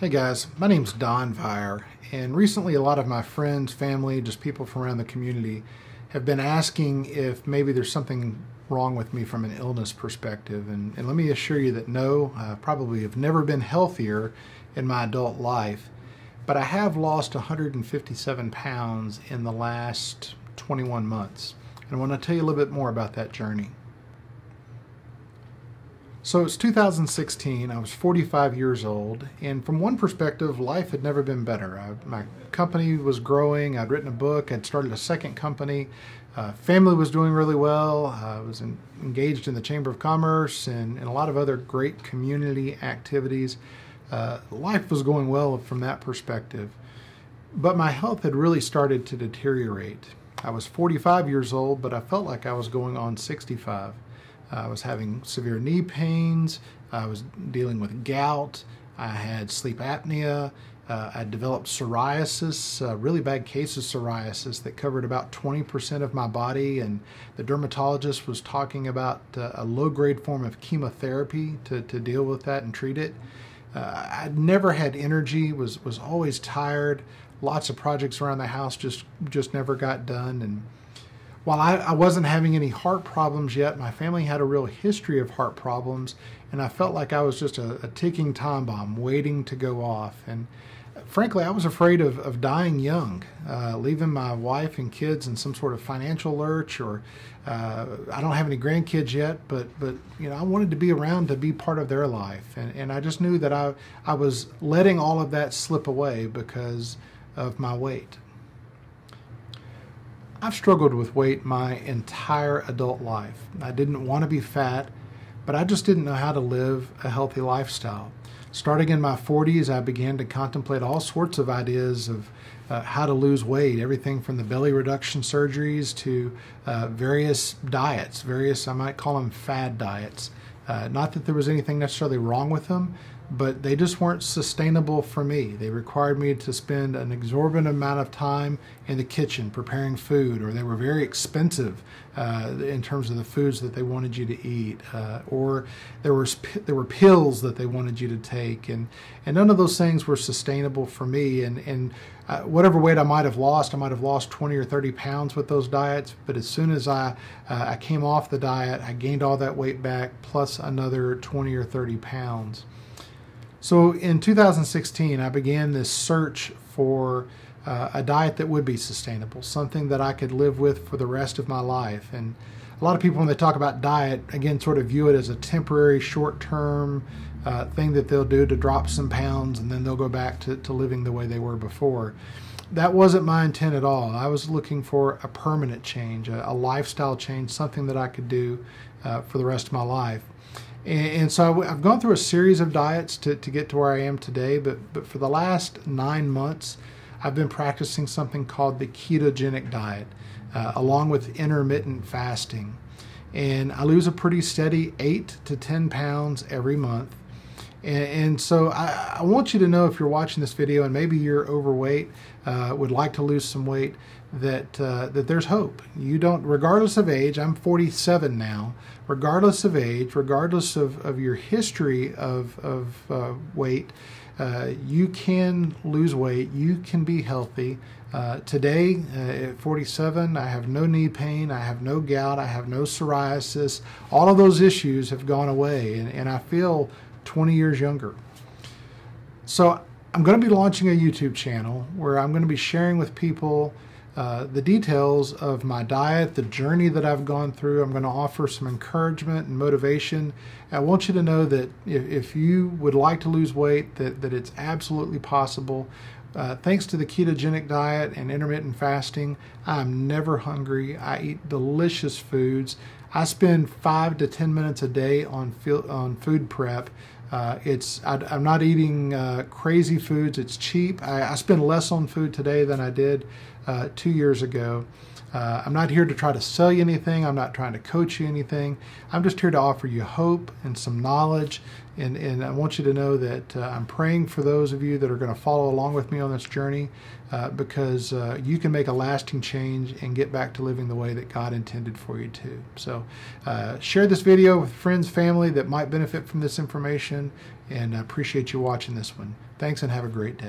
Hey guys, my name's Don Viar, and recently a lot of my friends, family, just people from around the community have been asking if maybe there's something wrong with me from an illness perspective. And let me assure you that no, I probably have never been healthier in my adult life, but I have lost 157 pounds in the last 21 months. And I want to tell you a little bit more about that journey. So it's 2016, I was 45 years old, and from one perspective, life had never been better. My company was growing, I'd written a book, I'd started a second company, family was doing really well, I was engaged in the Chamber of Commerce and a lot of other great community activities. Life was going well from that perspective, but my health had really started to deteriorate. I was 45 years old, but I felt like I was going on 65. I was having severe knee pains, I was dealing with gout, I had sleep apnea, I developed psoriasis, a really bad case of psoriasis that covered about 20% of my body, and the dermatologist was talking about a low-grade form of chemotherapy to deal with that and treat it. I'd never had energy, was always tired, lots of projects around the house just never got done. And while I wasn't having any heart problems yet, my family had a real history of heart problems, and I felt like I was just a ticking time bomb waiting to go off. And frankly, I was afraid of dying young, leaving my wife and kids in some sort of financial lurch, or I don't have any grandkids yet, but you know, I wanted to be around to be part of their life. And I just knew that I was letting all of that slip away because of my weight. I've struggled with weight my entire adult life. I didn't want to be fat, but I just didn't know how to live a healthy lifestyle. Starting in my 40s, I began to contemplate all sorts of ideas of how to lose weight, everything from the belly reduction surgeries to various diets, I might call them fad diets. Not that there was anything necessarily wrong with them, but they just weren't sustainable for me. They required me to spend an exorbitant amount of time in the kitchen preparing food, or they were very expensive in terms of the foods that they wanted you to eat, or there were pills that they wanted you to take, and none of those things were sustainable for me. And whatever weight I might have lost 20 or 30 pounds with those diets, but as soon as I came off the diet, I gained all that weight back plus another 20 or 30 pounds. So in 2016, I began this search for a diet that would be sustainable, something that I could live with for the rest of my life. And a lot of people, when they talk about diet, again, sort of view it as a temporary, short-term thing that they'll do to drop some pounds, and then they'll go back to living the way they were before. That wasn't my intent at all. I was looking for a permanent change, a lifestyle change, something that I could do for the rest of my life. And so I've gone through a series of diets to get to where I am today, but for the last 9 months, I've been practicing something called the ketogenic diet, along with intermittent fasting. And I lose a pretty steady 8 to 10 pounds every month. And so I want you to know, if you're watching this video and maybe you're overweight, would like to lose some weight, that there's hope. You don't, regardless of age, I'm 47 now, regardless of age, regardless of your history of weight, you can lose weight, you can be healthy. Today, at 47, I have no knee pain, I have no gout, I have no psoriasis. All of those issues have gone away, and I feel 20 years younger. So I'm going to be launching a YouTube channel where I'm going to be sharing with people the details of my diet, the journey that I've gone through. I'm going to offer some encouragement and motivation. I want you to know that if you would like to lose weight, that it's absolutely possible. Thanks to the ketogenic diet and intermittent fasting, I'm never hungry. I eat delicious foods. I spend 5 to 10 minutes a day on food prep. I'm not eating crazy foods. It's cheap. I spend less on food today than I did 2 years ago. I'm not here to try to sell you anything. I'm not trying to coach you anything. I'm just here to offer you hope and some knowledge. And I want you to know that I'm praying for those of you that are going to follow along with me on this journey, because you can make a lasting change and get back to living the way that God intended for you to. So share this video with friends, family that might benefit from this information, and I appreciate you watching this one. Thanks and have a great day.